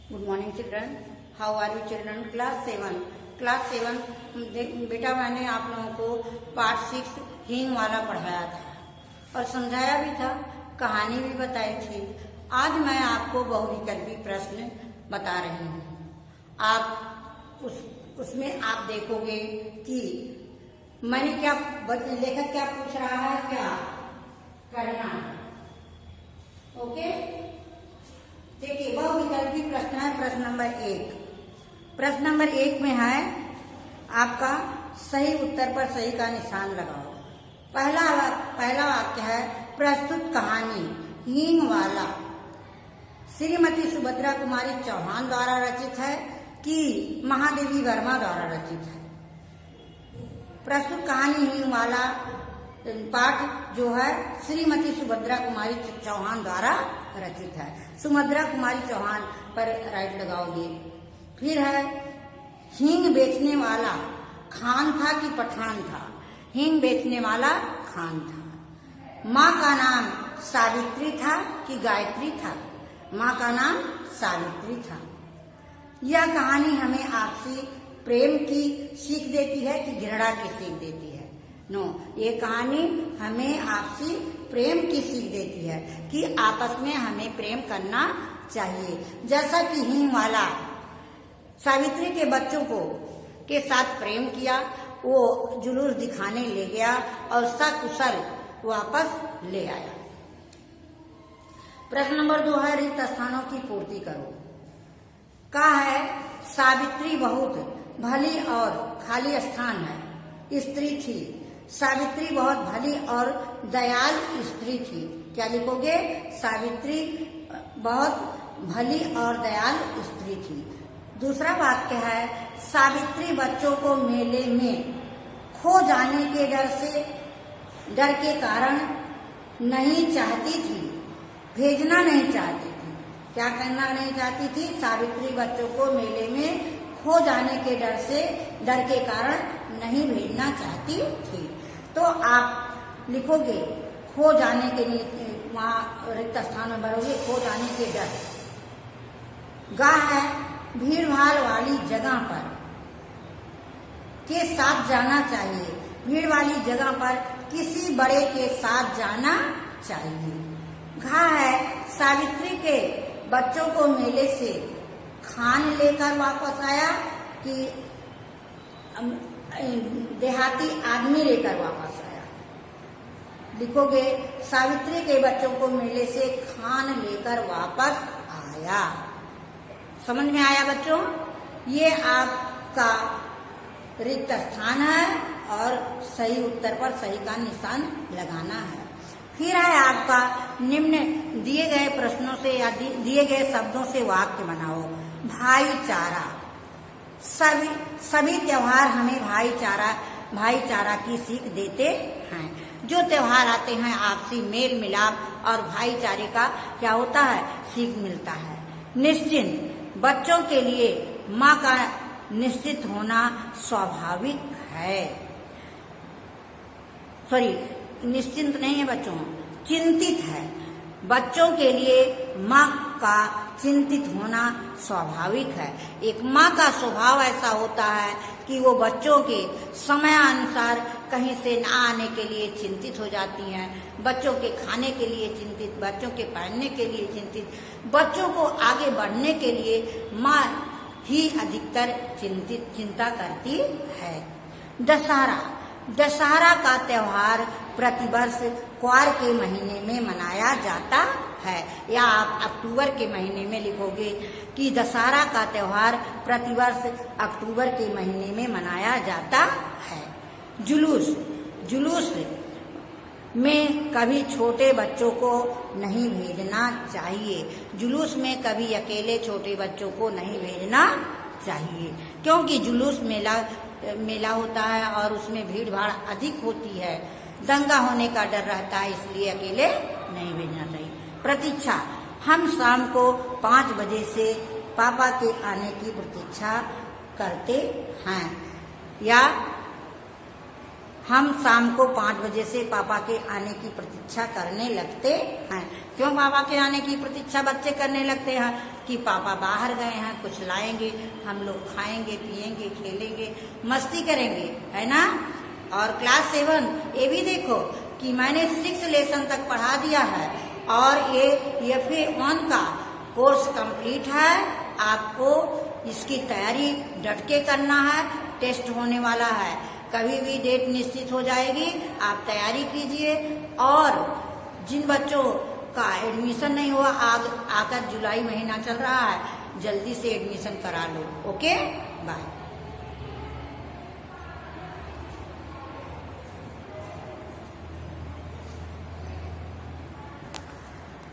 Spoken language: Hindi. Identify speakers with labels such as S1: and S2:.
S1: Good morning children, how are you children? Class seven बेटा मैंने आप लोगों को पार्ट 6 हींग वाला पढ़ाया था और समझाया भी था, कहानी भी बताई थी। आज मैं आपको बहुविकल्पी प्रश्न बता रही हूँ। आप उसमें आप देखोगे कि मैंने क्या लेखक क्या पूछ रहा है, क्या करना है। ओके, देखिए बहुविकल्पी प्रश्न है। प्रश्न नंबर 1 में है आपका सही उत्तर पर सही का निशान लगाओ। पहला वाक्य है प्रस्तुत कहानी हींग वाला श्रीमती सुभद्रा कुमारी चौहान द्वारा रचित है कि महादेवी वर्मा द्वारा रचित है। प्रस्तुत कहानी हींग वाला पाठ जो है श्रीमती सुभद्रा कुमारी चौहान द्वारा रचित है। सुभद्रा कुमारी चौहान पर राइट लगाओगे। फिर है हींग बेचने वाला खान था कि पठान था? हींग बेचने वाला खान था। माँ का नाम सावित्री था कि गायत्री था? माँ का नाम सावित्री था। यह कहानी हमें आपसी प्रेम की सीख देती है कि घृणा की सीख देती है? नो, ये कहानी हमें आपसी प्रेम की सीख देती है कि आपस में हमें प्रेम करना चाहिए। जैसा कि हींग वाला सावित्री के बच्चों के साथ प्रेम किया, वो जुलूस दिखाने ले गया और सकुशल वापस ले आया। प्रश्न नंबर 2 है रिक्त स्थानों की पूर्ति करो। कहा है सावित्री बहुत भली और खाली स्थान है स्त्री थी। सावित्री बहुत भली और दयाल स्त्री थी। क्या लिखोगे? सावित्री बहुत भली और दयाल स्त्री थी। दूसरा वाक्य है सावित्री बच्चों को मेले में खो जाने के डर के कारण नहीं चाहती थी, भेजना नहीं चाहती थी। क्या करना नहीं चाहती थी? सावित्री बच्चों को मेले में खो जाने के डर के कारण नहीं भेजना चाहती थी। तो आप लिखोगे खो जाने के लिए, वहां रिक्त स्थान में भरोगे खो जाने के डर। गा है भीड़ भाड़ वाली जगह पर के साथ जाना चाहिए। भीड़ वाली जगह पर किसी बड़े के साथ जाना चाहिए। घा है सावित्री के बच्चों को मेले से खान लेकर वापस आया कि देहाती आदमी लेकर वापस आया? लिखोगे सावित्री के बच्चों को मेले से खान लेकर वापस आया। समझ में आया बच्चों? ये आपका रिक्त स्थान है और सही उत्तर पर सही का निशान लगाना है। फिर है आपका निम्न दिए गए प्रश्नों से या दिए गए शब्दों से वाक्य बनाओ। भाईचारा। सभी त्योहार हमें भाईचारा की सीख देते हैं। जो त्योहार आते हैं आपसी मेल मिलाप और भाईचारे का क्या होता है? सीख मिलता है। निश्चिंत। बच्चों के लिए माँ का निश्चित होना स्वाभाविक है। निश्चिंत नहीं है बच्चों, चिंतित है। बच्चों के लिए माँ का चिंतित होना स्वाभाविक है। एक माँ का स्वभाव ऐसा होता है कि वो बच्चों के समयानुसार कहीं से ना आने के लिए चिंतित हो जाती हैं। बच्चों के खाने के लिए चिंतित, बच्चों के पहनने के लिए चिंतित, बच्चों को आगे बढ़ने के लिए माँ ही अधिकतर चिंता करती है। दशहरा का त्योहार प्रतिवर्ष क्वार के महीने में मनाया जाता है। या आप अक्टूबर के महीने में लिखोगे कि दशहरा का त्योहार प्रतिवर्ष अक्टूबर के महीने में मनाया जाता है। जुलूस में कभी छोटे बच्चों को नहीं भेजना चाहिए। जुलूस में कभी अकेले छोटे बच्चों को नहीं भेजना चाहिए, क्योंकि जुलूस मेला होता है और उसमें भीड़ भाड़ अधिक होती है, दंगा होने का डर रहता है, इसलिए अकेले नहीं भेजना चाहिए। प्रतीक्षा। हम शाम को 5 बजे से पापा के आने की प्रतीक्षा करते हैं। या हम शाम को 5 बजे से पापा के आने की प्रतीक्षा करने लगते हैं। क्यों पापा के आने की प्रतीक्षा बच्चे करने लगते हैं कि पापा बाहर गए हैं, कुछ लाएंगे, हम लोग खाएंगे, पिएंगे, खेलेंगे, मस्ती करेंगे, है ना। और क्लास 7 ये भी देखो कि मैंने 6 लेसन तक पढ़ा दिया है और ये FA1 का कोर्स कंप्लीट है। आपको इसकी तैयारी डट के करना है, टेस्ट होने वाला है, कभी भी डेट निश्चित हो जाएगी, आप तैयारी कीजिए। और जिन बच्चों का एडमिशन नहीं हुआ, आकर जुलाई महीना चल रहा है, जल्दी से एडमिशन करा लो। Okay, bye.